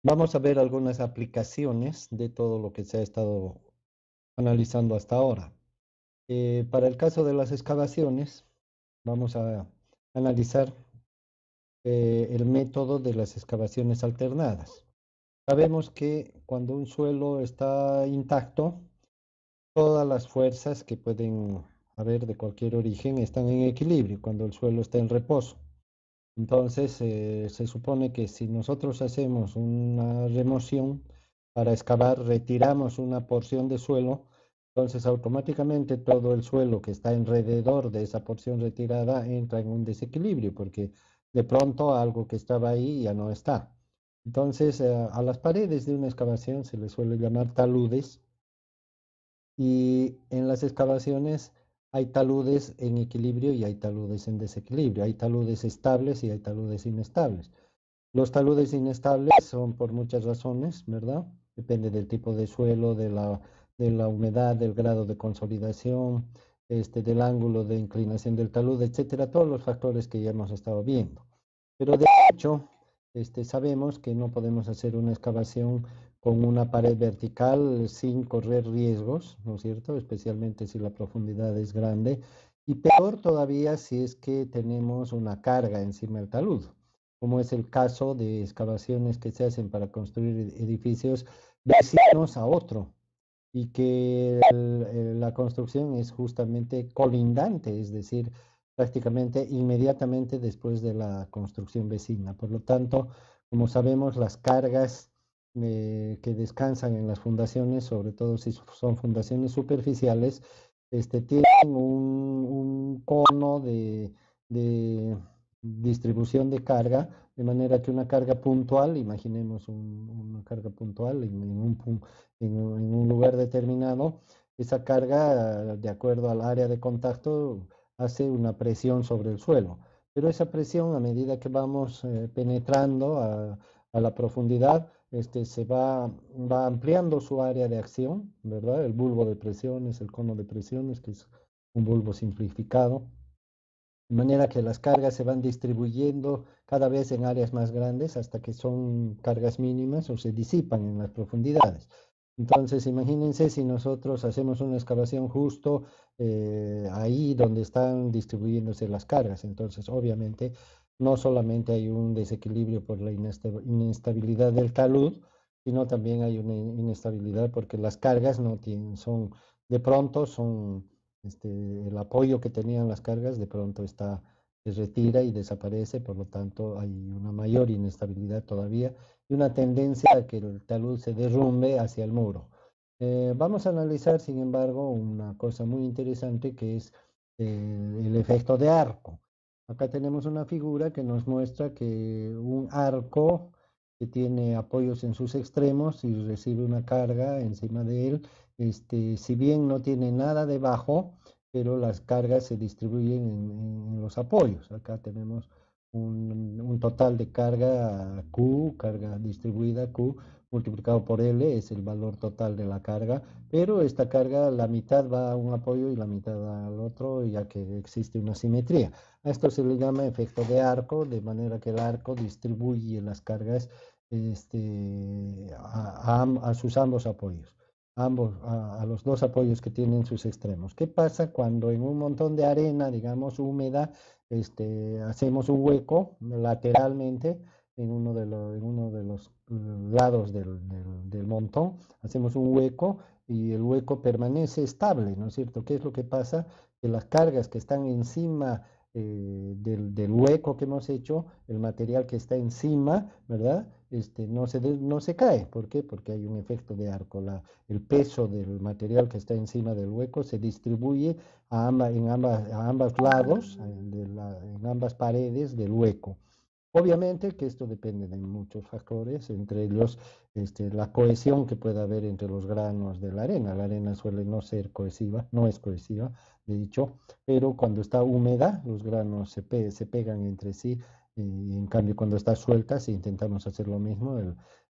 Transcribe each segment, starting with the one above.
Vamos a ver algunas aplicaciones de todo lo que se ha estado analizando hasta ahora. Para el caso de las excavaciones, vamos a analizar el método de las excavaciones alternadas. Sabemos que cuando un suelo está intacto, todas las fuerzas que pueden haber de cualquier origen están en equilibrio cuando el suelo está en reposo. Entonces, se supone que si nosotros hacemos una remoción para excavar, retiramos una porción de suelo, entonces automáticamente todo el suelo que está alrededor de esa porción retirada entra en un desequilibrio, porque de pronto algo que estaba ahí ya no está. Entonces, a las paredes de una excavación se les suele llamar taludes y en las excavaciones hay taludes en equilibrio y hay taludes en desequilibrio. Hay taludes estables y hay taludes inestables. Los taludes inestables son por muchas razones, ¿verdad? Depende del tipo de suelo, de la humedad, del grado de consolidación, del ángulo de inclinación del talud, etcétera, todos los factores que ya hemos estado viendo. Pero de hecho, sabemos que no podemos hacer una excavación con una pared vertical sin correr riesgos, ¿no es cierto? Especialmente si la profundidad es grande. Y peor todavía si es que tenemos una carga encima del talud, como es el caso de excavaciones que se hacen para construir edificios vecinos a otro y que la construcción es justamente colindante, es decir, prácticamente inmediatamente después de la construcción vecina. Por lo tanto, como sabemos, las cargas que descansan en las fundaciones, sobre todo si son fundaciones superficiales, tienen un cono de distribución de carga, de manera que una carga puntual, imaginemos una carga puntual en un lugar determinado, esa carga, de acuerdo al área de contacto, hace una presión sobre el suelo. Pero esa presión, a medida que vamos penetrando a la profundidad, va ampliando su área de acción, ¿verdad? El bulbo de presiones, el cono de presiones, que es un bulbo simplificado, de manera que las cargas se van distribuyendo cada vez en áreas más grandes hasta que son cargas mínimas o se disipan en las profundidades. Entonces, imagínense si nosotros hacemos una excavación justo ahí donde están distribuyéndose las cargas. Entonces, obviamente, no solamente hay un desequilibrio por la inestabilidad del talud, sino también hay una inestabilidad porque las cargas no tienen, son, de pronto son el apoyo que tenían las cargas de pronto se retira y desaparece, por lo tanto hay una mayor inestabilidad todavía y una tendencia a que el talud se derrumbe hacia el muro. Vamos a analizar, sin embargo, una cosa muy interesante que es el efecto de arco. Acá tenemos una figura que nos muestra que un arco que tiene apoyos en sus extremos y recibe una carga encima de él, si bien no tiene nada debajo, pero las cargas se distribuyen en los apoyos. Acá tenemos un total de carga Q, carga distribuida Q, multiplicado por L, es el valor total de la carga, pero esta carga, la mitad va a un apoyo y la mitad va al otro, ya que existe una simetría. A esto se le llama efecto de arco, de manera que el arco distribuye las cargas a sus ambos apoyos, a los dos apoyos que tienen sus extremos. ¿Qué pasa cuando en un montón de arena, digamos, húmeda, hacemos un hueco lateralmente en uno de los lados del montón, hacemos un hueco y el hueco permanece estable, ¿no es cierto? ¿Qué es lo que pasa? Que las cargas que están encima del hueco que hemos hecho, el material que está encima, ¿verdad? No se cae. ¿Por qué? Porque hay un efecto de arco. El peso del material que está encima del hueco se distribuye a ambos lados, en ambas paredes del hueco. Obviamente que esto depende de muchos factores, entre ellos la cohesión que pueda haber entre los granos de la arena. La arena suele no ser cohesiva, no es cohesiva, de hecho, pero cuando está húmeda, los granos se pegan entre sí, y en cambio cuando está suelta, si intentamos hacer lo mismo,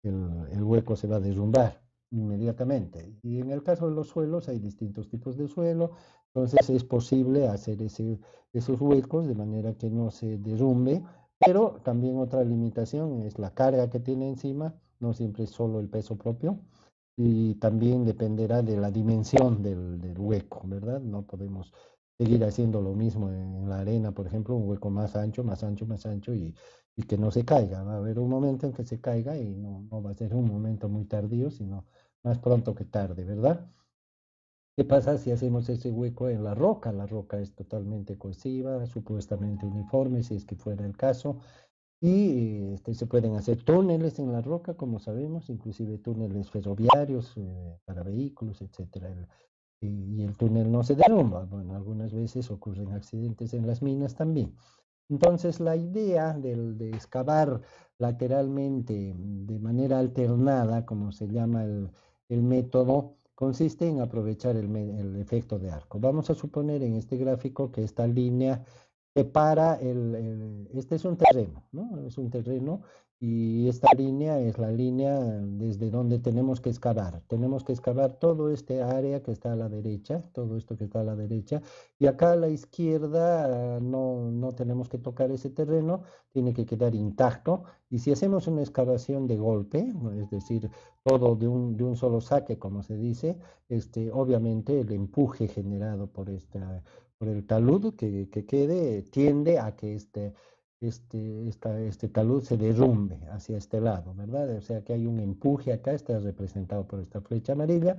el hueco se va a derrumbar inmediatamente. Y en el caso de los suelos, hay distintos tipos de suelo, entonces es posible hacer esos huecos de manera que no se derrumbe, pero también otra limitación es la carga que tiene encima, no siempre es solo el peso propio, y también dependerá de la dimensión del hueco, ¿verdad? No podemos seguir haciendo lo mismo en la arena, por ejemplo, un hueco más ancho, más ancho, más ancho y que no se caiga. Va a haber un momento en que se caiga y no va a ser un momento muy tardío, sino más pronto que tarde, ¿verdad? ¿Qué pasa si hacemos ese hueco en la roca? La roca es totalmente cohesiva, supuestamente uniforme, si es que fuera el caso. Y se pueden hacer túneles en la roca, como sabemos, inclusive túneles ferroviarios para vehículos, etcétera. Y el túnel no se derrumba. Bueno, algunas veces ocurren accidentes en las minas también. Entonces, la idea de excavar lateralmente de manera alternada, como se llama el método, consiste en aprovechar el efecto de arco. Vamos a suponer en este gráfico que esta línea separa este es un terreno, ¿no? Es un terreno y esta línea es la línea desde donde tenemos que excavar. Tenemos que excavar todo este área que está a la derecha, todo esto que está a la derecha, y acá a la izquierda no tenemos que tocar ese terreno, tiene que quedar intacto. Y si hacemos una excavación de golpe, es decir, todo de un solo saque, como se dice, obviamente el empuje generado por el talud que quede tiende a que este talud se derrumbe hacia este lado, ¿verdad? O sea que hay un empuje acá, está representado por esta flecha amarilla,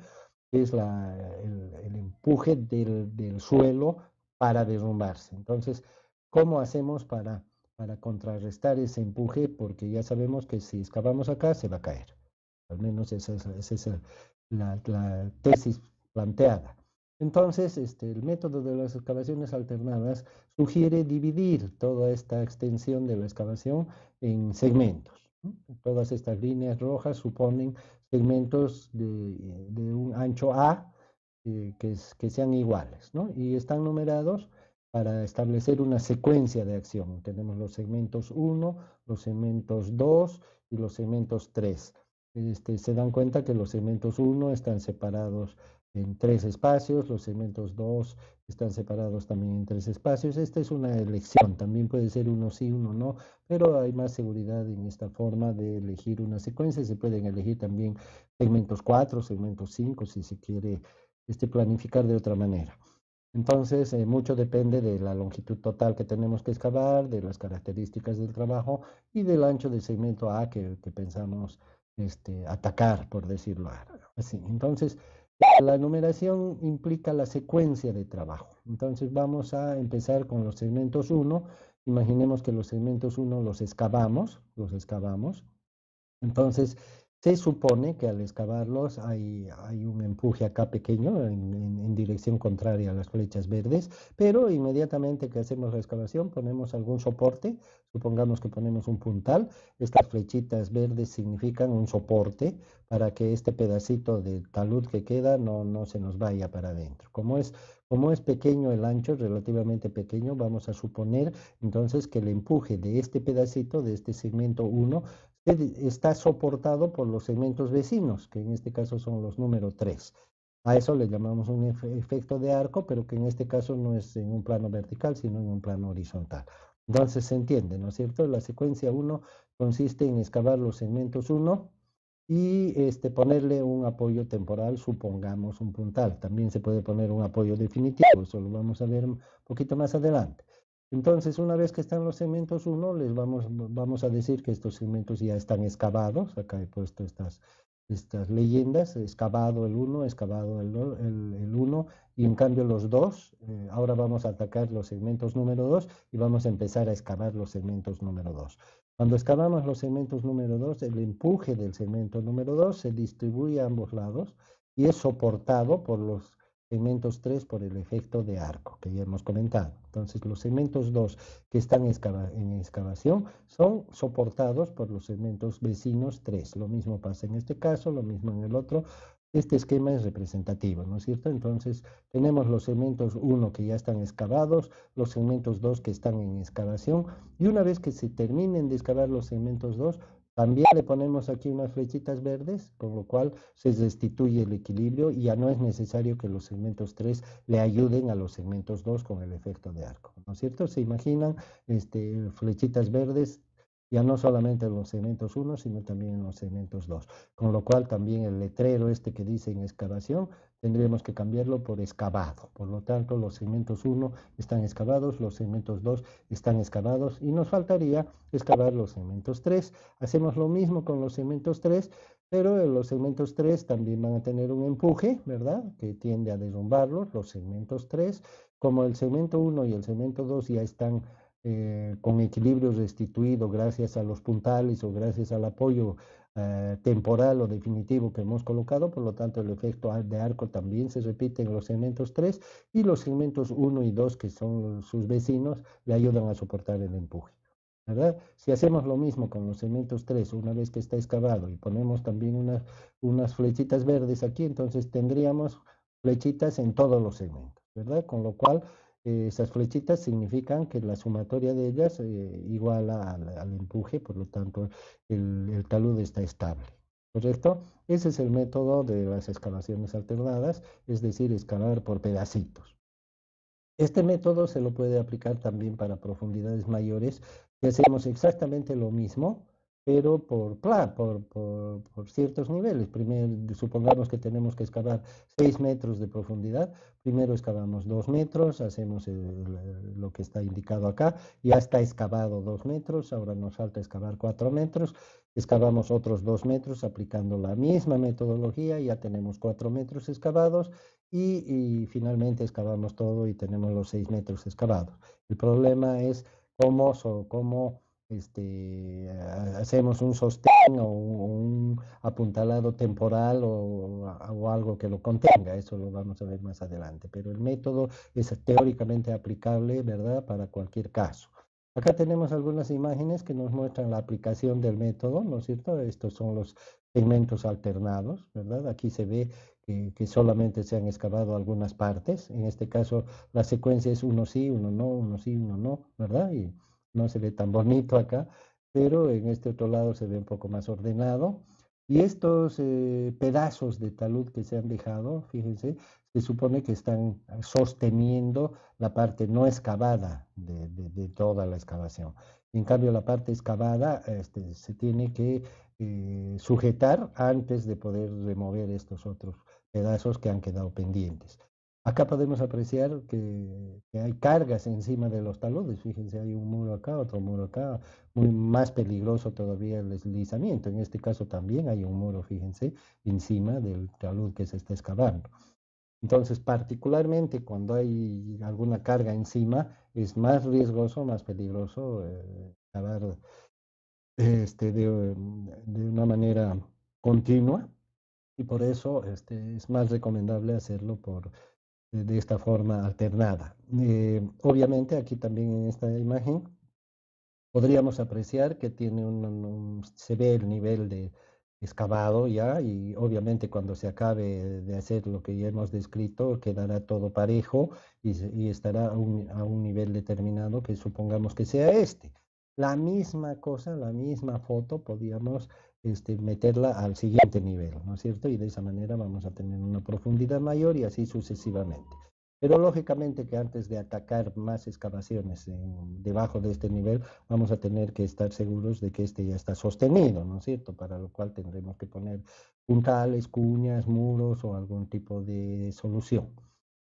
que es el empuje del suelo para derrumbarse. Entonces, ¿cómo hacemos para contrarrestar ese empuje? Porque ya sabemos que si excavamos acá, se va a caer. Al menos esa es la tesis planteada. Entonces, el método de las excavaciones alternadas sugiere dividir toda esta extensión de la excavación en segmentos, ¿no? Todas estas líneas rojas suponen segmentos de un ancho A que sean iguales, ¿no? Y están numerados para establecer una secuencia de acción. Tenemos los segmentos 1, los segmentos 2 y los segmentos 3. Se dan cuenta que los segmentos 1 están separados en 3 espacios, los segmentos 2 están separados también en 3 espacios. Esta es una elección, también puede ser uno sí, uno no, pero hay más seguridad en esta forma de elegir una secuencia. Se pueden elegir también segmentos 4, segmentos 5, si se quiere planificar de otra manera. Entonces, mucho depende de la longitud total que tenemos que excavar, de las características del trabajo y del ancho del segmento A que pensamos atacar, por decirlo así. Entonces, la numeración implica la secuencia de trabajo. Entonces, vamos a empezar con los segmentos 1. Imaginemos que los segmentos 1 los excavamos, los excavamos. Entonces, se supone que al excavarlos hay un empuje acá pequeño en dirección contraria a las flechas verdes, pero inmediatamente que hacemos la excavación ponemos algún soporte, supongamos que ponemos un puntal, estas flechitas verdes significan un soporte para que este pedacito de talud que queda no se nos vaya para adentro. Como es pequeño el ancho, relativamente pequeño, vamos a suponer entonces que el empuje de este pedacito, de este segmento 1, está soportado por los segmentos vecinos, que en este caso son los número 3. A eso le llamamos un efecto de arco, pero que en este caso no es en un plano vertical, sino en un plano horizontal. Entonces se entiende, ¿no es cierto? La secuencia 1 consiste en excavar los segmentos 1 y ponerle un apoyo temporal, supongamos un puntal. También se puede poner un apoyo definitivo, eso lo vamos a ver un poquito más adelante. Entonces, una vez que están los segmentos 1, les vamos a decir que estos segmentos ya están excavados. Acá he puesto estas leyendas, excavado el 1, excavado el 1, y en cambio los 2, ahora vamos a atacar los segmentos número 2 y vamos a empezar a excavar los segmentos número 2. Cuando excavamos los segmentos número 2, el empuje del segmento número 2 se distribuye a ambos lados y es soportado por los segmentos 3 por el efecto de arco que ya hemos comentado. Entonces, los segmentos 2 que están en excavación son soportados por los segmentos vecinos 3. Lo mismo pasa en este caso, lo mismo en el otro. Este esquema es representativo, ¿no es cierto? Entonces, tenemos los segmentos 1 que ya están excavados, los segmentos 2 que están en excavación, y una vez que se terminen de excavar los segmentos 2, también le ponemos aquí unas flechitas verdes, con lo cual se restituye el equilibrio y ya no es necesario que los segmentos 3 le ayuden a los segmentos 2 con el efecto de arco, ¿no es cierto? Se imaginan flechitas verdes ya no solamente en los segmentos 1, sino también en los segmentos 2. Con lo cual también el letrero este que dice en excavación, tendríamos que cambiarlo por excavado. Por lo tanto, los segmentos 1 están excavados, los segmentos 2 están excavados y nos faltaría excavar los segmentos 3. Hacemos lo mismo con los segmentos 3, pero en los segmentos 3 también van a tener un empuje, ¿verdad? Que tiende a derrumbarlos, los segmentos 3. Como el segmento 1 y el segmento 2 ya están con equilibrio restituido gracias a los puntales o gracias al apoyo temporal o definitivo que hemos colocado, por lo tanto el efecto de arco también se repite en los segmentos 3 y los segmentos 1 y 2, que son sus vecinos, le ayudan a soportar el empuje. ¿Verdad? Si hacemos lo mismo con los segmentos 3, una vez que está excavado y ponemos también unas flechitas verdes aquí, entonces tendríamos flechitas en todos los segmentos, ¿verdad? Con lo cual esas flechitas significan que la sumatoria de ellas iguala al empuje, por lo tanto el talud está estable. ¿Correcto? Ese es el método de las excavaciones alternadas, es decir, excavar por pedacitos. Este método se lo puede aplicar también para profundidades mayores, que hacemos exactamente lo mismo, pero por ciertos niveles. Primero, supongamos que tenemos que excavar 6 metros de profundidad. Primero excavamos 2 metros, hacemos lo que está indicado acá. Ya está excavado 2 metros, ahora nos falta excavar 4 metros. Excavamos otros 2 metros aplicando la misma metodología, ya tenemos 4 metros excavados y finalmente excavamos todo y tenemos los 6 metros excavados. El problema es cómo hacemos un sostén o un apuntalado temporal o algo que lo contenga. Eso lo vamos a ver más adelante. Pero el método es teóricamente aplicable, ¿verdad?, para cualquier caso. Acá tenemos algunas imágenes que nos muestran la aplicación del método, ¿no es cierto? Estos son los segmentos alternados, ¿verdad? Aquí se ve que solamente se han excavado algunas partes. En este caso, la secuencia es uno sí, uno no, uno sí, uno no, ¿verdad? Y no se ve tan bonito acá, pero en este otro lado se ve un poco más ordenado. Y estos pedazos de talud que se han dejado, fíjense, se supone que están sosteniendo la parte no excavada de toda la excavación. En cambio, la parte excavada se tiene que sujetar antes de poder remover estos otros pedazos que han quedado pendientes. Acá podemos apreciar que hay cargas encima de los taludes. Fíjense, hay un muro acá, otro muro acá, muy más peligroso todavía el deslizamiento. En este caso también hay un muro, fíjense, encima del talud que se está excavando. Entonces, particularmente cuando hay alguna carga encima, es más riesgoso, más peligroso excavar de una manera continua y por eso es más recomendable hacerlo de esta forma alternada. Obviamente aquí también en esta imagen podríamos apreciar que tiene se ve el nivel de excavado ya y obviamente cuando se acabe de hacer lo que ya hemos descrito quedará todo parejo y estará a un nivel determinado que supongamos que sea este. La misma cosa, la misma foto podríamos meterla al siguiente nivel, ¿no es cierto? Y de esa manera vamos a tener una profundidad mayor y así sucesivamente. Pero lógicamente que antes de atacar más excavaciones debajo de este nivel, vamos a tener que estar seguros de que este ya está sostenido, ¿no es cierto? Para lo cual tendremos que poner puntales, cuñas, muros o algún tipo de solución.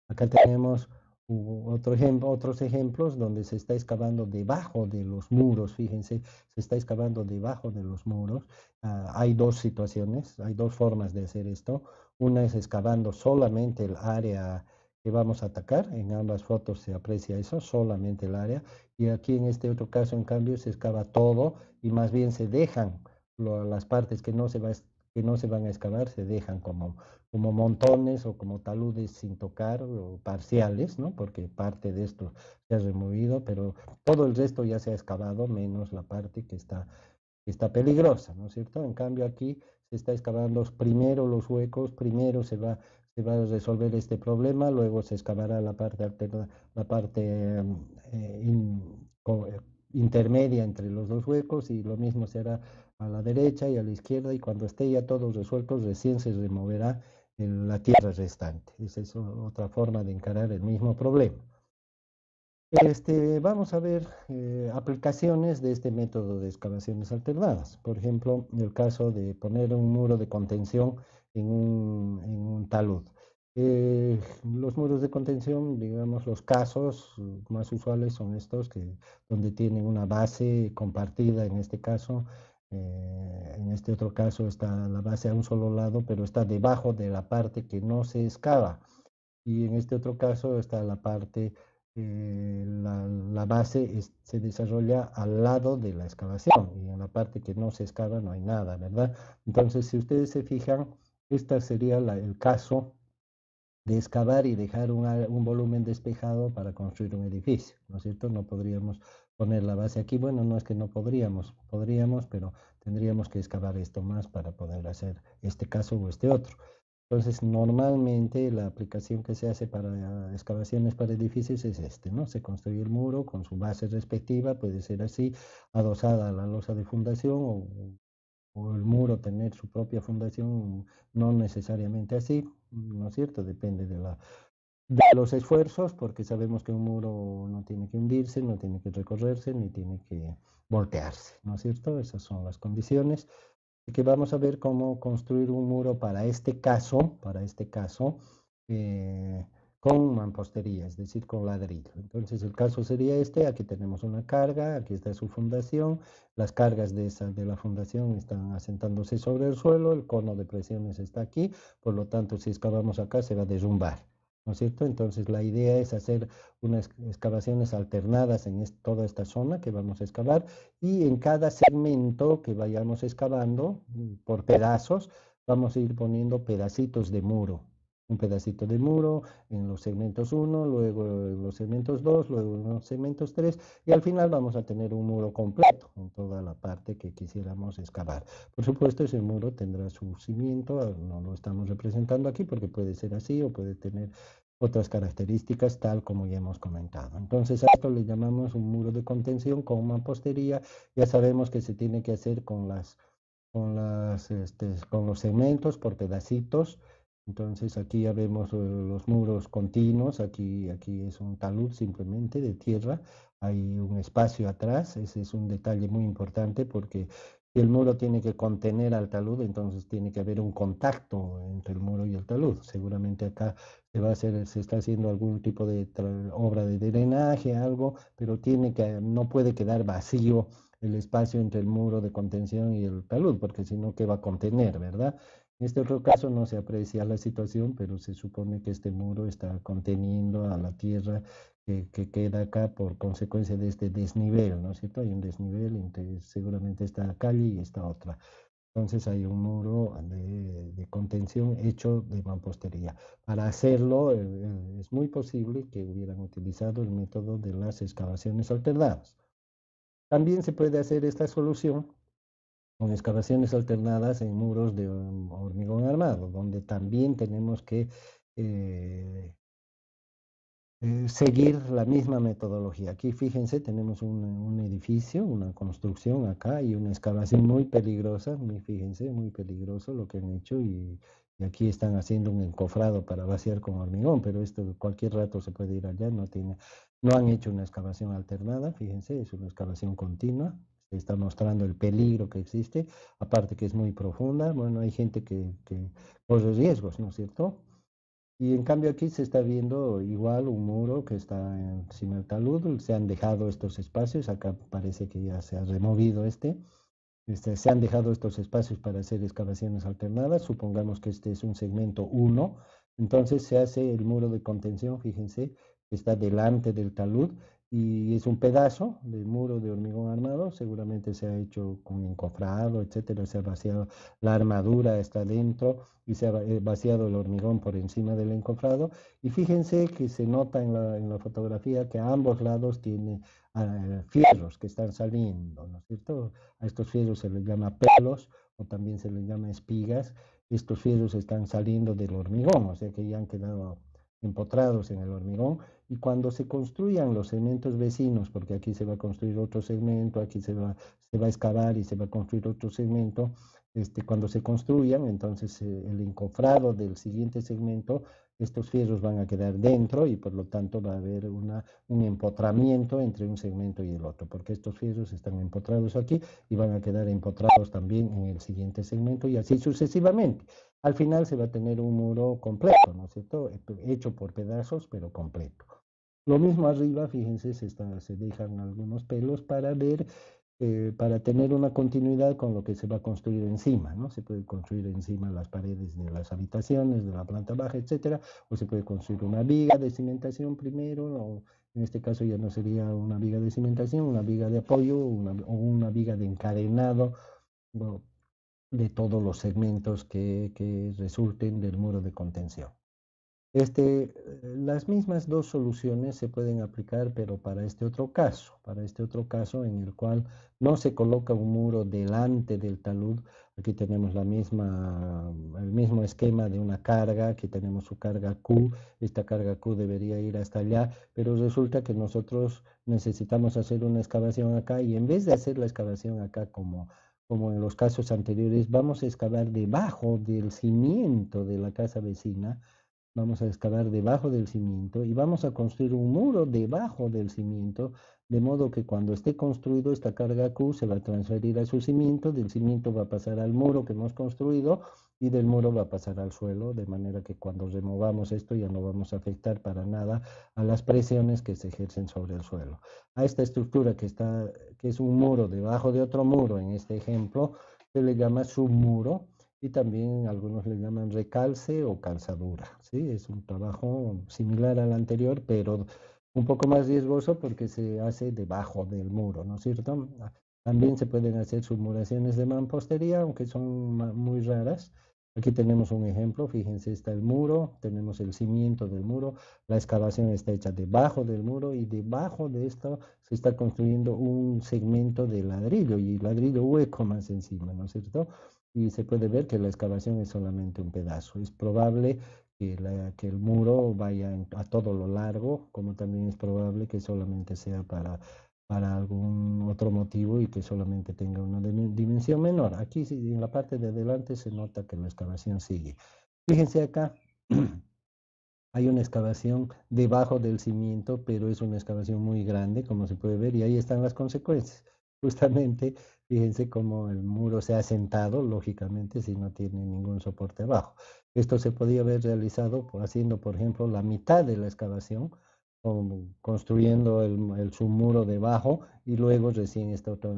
Acá tenemos otros ejemplos donde se está excavando debajo de los muros, fíjense, se está excavando debajo de los muros. Hay dos situaciones, hay dos formas de hacer esto. Una es excavando solamente el área que vamos a atacar. En ambas fotos se aprecia eso, solamente el área. Y aquí en este otro caso, en cambio, se excava todo y más bien se dejan las partes que no se van a excavar, se dejan como montones o como taludes sin tocar o parciales, ¿no? Porque parte de esto se ha removido, pero todo el resto ya se ha excavado, menos la parte que está peligrosa, ¿no es cierto? En cambio aquí se está excavando primero los huecos, primero se va a resolver este problema, luego se excavará la parte alterna, la parte eh, in- co- eh, intermedia entre los dos huecos y lo mismo se hará a la derecha y a la izquierda y cuando esté ya todo resuelto recién se removerá la tierra restante. Esa es otra forma de encarar el mismo problema. Vamos a ver aplicaciones de este método de excavaciones alternadas. Por ejemplo, el caso de poner un muro de contención en un talud. Los muros de contención, digamos, los casos más usuales son estos donde tienen una base compartida, en este caso. En este otro caso está la base a un solo lado, pero está debajo de la parte que no se excava. Y en este otro caso está la parte, la base se desarrolla al lado de la excavación y en la parte que no se excava no hay nada, ¿verdad? Entonces, si ustedes se fijan, este sería el caso de excavar y dejar un volumen despejado para construir un edificio, ¿no es cierto? No podríamos poner la base aquí. Bueno, no es que no podríamos, pero tendríamos que excavar esto más para poder hacer este caso o este otro. Entonces, normalmente la aplicación que se hace para excavaciones para edificios es ¿no? Se construye el muro con su base respectiva, puede ser así, adosada a la losa de fundación o el muro tener su propia fundación, no necesariamente así, ¿no es cierto? Depende de los esfuerzos, porque sabemos que un muro no tiene que hundirse, no tiene que recorrerse, ni tiene que voltearse, ¿no es cierto? Esas son las condiciones. Y que vamos a ver cómo construir un muro para este caso, eh, con mampostería, es decir, con ladrillo. Entonces el caso sería aquí tenemos una carga, aquí está su fundación, las cargas de la fundación están asentándose sobre el suelo, el cono de presiones está aquí, por lo tanto si excavamos acá se va a derrumbar, ¿no es cierto? Entonces la idea es hacer unas excavaciones alternadas en toda esta zona que vamos a excavar y en cada segmento que vayamos excavando por pedazos, vamos a ir poniendo pedacitos de muro. Un pedacito de muro en los segmentos 1, luego en los segmentos 2, luego en los segmentos 3 y al final vamos a tener un muro completo en toda la parte que quisiéramos excavar. Por supuesto, ese muro tendrá su cimiento, no lo estamos representando aquí porque puede ser así o puede tener otras características tal como ya hemos comentado. Entonces a esto le llamamos un muro de contención con mampostería. Ya sabemos que se tiene que hacer con los segmentos por pedacitos. Entonces aquí ya vemos los muros continuos, aquí es un talud simplemente de tierra, hay un espacio atrás, ese es un detalle muy importante porque si el muro tiene que contener al talud, entonces tiene que haber un contacto entre el muro y el talud. Seguramente acá se está haciendo algún tipo de obra de drenaje, algo, pero no puede quedar vacío el espacio entre el muro de contención y el talud, porque si no, ¿qué va a contener, verdad? En este otro caso no se aprecia la situación, pero se supone que este muro está conteniendo a la tierra que queda acá por consecuencia de este desnivel, ¿no es cierto? Hay un desnivel entre seguramente esta calle y esta otra. Entonces hay un muro de contención hecho de mampostería. Para hacerlo es muy posible que hubieran utilizado el método de las excavaciones alternadas. También se puede hacer esta solución con excavaciones alternadas en muros de hormigón armado, donde también tenemos que eh, seguir la misma metodología. Aquí fíjense, tenemos un edificio, una construcción acá y una excavación muy peligrosa, fíjense, muy peligroso lo que han hecho y aquí están haciendo un encofrado para vaciar con hormigón, pero esto cualquier rato se puede ir allá, no han hecho una excavación alternada, fíjense, es una excavación continua. Se está mostrando el peligro que existe, aparte que es muy profunda. Bueno, hay gente que corre riesgos, ¿no es cierto? Y en cambio aquí se está viendo igual un muro que está encima del talud, se han dejado estos espacios, acá parece que ya se ha removido se han dejado estos espacios para hacer excavaciones alternadas, supongamos que este es un segmento 1, entonces se hace el muro de contención, fíjense, que está delante del talud y es un pedazo de muro de hormigón armado, seguramente se ha hecho con encofrado, etcétera, se ha vaciado la armadura, está dentro y se ha vaciado el hormigón por encima del encofrado y fíjense que se nota en la fotografía que a ambos lados tiene fierros que están saliendo, ¿no es cierto? A estos fierros se les llama pelos o también se les llama espigas. Estos fierros están saliendo del hormigón, o sea que ya han quedado empotrados en el hormigón. Y cuando se construyan los segmentos vecinos, porque aquí se va a construir otro segmento, aquí se va a excavar y se va a construir otro segmento, cuando se construyan, entonces el encofrado del siguiente segmento, estos fierros van a quedar dentro y por lo tanto va a haber un empotramiento entre un segmento y el otro, porque estos fierros están empotrados aquí y van a quedar empotrados también en el siguiente segmento y así sucesivamente. Al final se va a tener un muro completo, ¿no es cierto? Hecho por pedazos, pero completo. Lo mismo arriba, fíjense, se dejan algunos pelos para ver, para tener una continuidad con lo que se va a construir encima, ¿no? Se puede construir encima las paredes de las habitaciones, de la planta baja, etcétera, o se puede construir una viga de cimentación primero, o en este caso ya no sería una viga de cimentación, una viga de apoyo o una viga de encadenado, ¿no? De todos los segmentos que resulten del muro de contención. Las mismas dos soluciones se pueden aplicar, pero para este otro caso en el cual no se coloca un muro delante del talud. Aquí tenemos el mismo esquema de una carga, aquí tenemos su carga Q, esta carga Q debería ir hasta allá, pero resulta que nosotros necesitamos hacer una excavación acá y en vez de hacer la excavación acá como en los casos anteriores, vamos a excavar debajo del cimiento de la casa vecina. Vamos a excavar debajo del cimiento y vamos a construir un muro debajo del cimiento, de modo que cuando esté construido esta carga Q se va a transferir a su cimiento, del cimiento va a pasar al muro que hemos construido y del muro va a pasar al suelo, de manera que cuando removamos esto ya no vamos a afectar para nada a las presiones que se ejercen sobre el suelo. A esta estructura que es un muro debajo de otro muro, en este ejemplo, se le llama submuro y también algunos le llaman recalce o calzadura, ¿sí? Es un trabajo similar al anterior, pero un poco más riesgoso porque se hace debajo del muro, ¿no es cierto? También se pueden hacer submuraciones de mampostería, aunque son muy raras. Aquí tenemos un ejemplo, fíjense, está el muro, tenemos el cimiento del muro, la excavación está hecha debajo del muro y debajo de esto se está construyendo un segmento de ladrillo y ladrillo hueco más encima, ¿no es cierto? Y se puede ver que la excavación es solamente un pedazo. Es probable que el muro vaya a todo lo largo, como también es probable que solamente sea para algún otro motivo y que solamente tenga una dimensión menor. Aquí en la parte de adelante se nota que la excavación sigue. Fíjense acá. Hay una excavación debajo del cimiento, pero es una excavación muy grande, como se puede ver, y ahí están las consecuencias. Justamente, fíjense cómo el muro se ha sentado, lógicamente, si no tiene ningún soporte abajo. Esto se podía haber realizado haciendo, por ejemplo, la mitad de la excavación, construyendo el submuro debajo y luego recién esta otra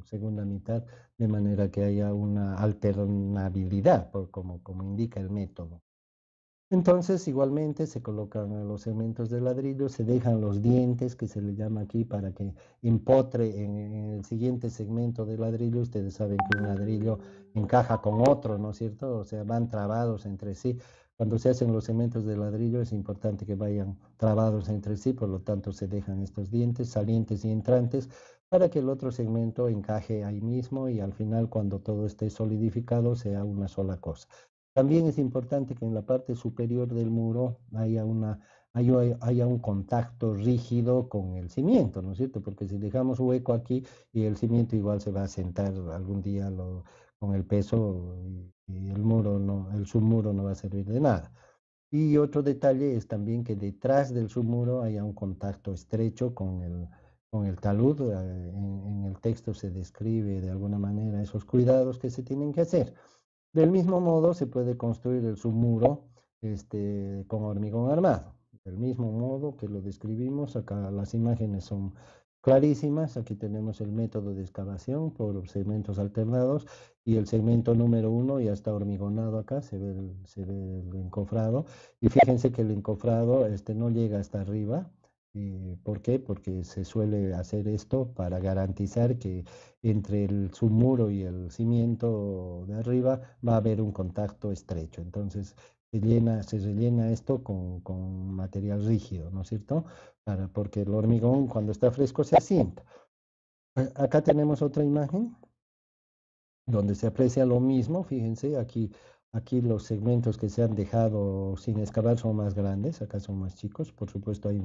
segunda mitad, de manera que haya una alternabilidad, como indica el método. Entonces, igualmente se colocan los segmentos de ladrillo, se dejan los dientes, que se le llama aquí, para que empotre en el siguiente segmento de ladrillo. Ustedes saben que un ladrillo encaja con otro, ¿no es cierto? O sea, van trabados entre sí. Cuando se hacen los segmentos de ladrillo es importante que vayan trabados entre sí, por lo tanto se dejan estos dientes salientes y entrantes para que el otro segmento encaje ahí mismo y al final, cuando todo esté solidificado, sea una sola cosa. También es importante que en la parte superior del muro haya un contacto rígido con el cimiento, ¿no es cierto? Porque si dejamos hueco aquí y el cimiento igual se va a sentar algún día con el peso y el muro no, el submuro no va a servir de nada. Y otro detalle es también que detrás del submuro haya un contacto estrecho con el talud. En el texto se describe de alguna manera esos cuidados que se tienen que hacer. Del mismo modo, se puede construir el submuro con hormigón armado. Del mismo modo que lo describimos, acá las imágenes son clarísimas. Aquí tenemos el método de excavación por segmentos alternados y el segmento número 1 ya está hormigonado acá, se ve el encofrado. Y fíjense que el encofrado no llega hasta arriba. ¿Por qué? Porque se suele hacer esto para garantizar que entre el submuro y el cimiento de arriba va a haber un contacto estrecho. Entonces se rellena esto con material rígido, ¿no es cierto? Porque el hormigón cuando está fresco se asienta. Acá tenemos otra imagen donde se aprecia lo mismo. Fíjense, aquí los segmentos que se han dejado sin excavar son más grandes, acá son más chicos. Por supuesto hay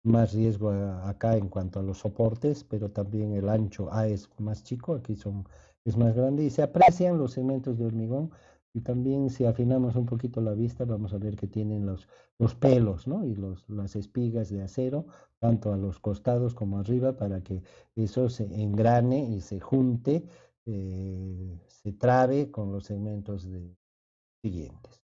más riesgo acá en cuanto a los soportes, pero también el ancho A es más chico, aquí son es más grande y se aprecian los segmentos de hormigón. Y también si afinamos un poquito la vista, vamos a ver que tienen los pelos, ¿no? Y las espigas de acero, tanto a los costados como arriba, para que eso se engrane y se junte, se trabe con los segmentos siguientes.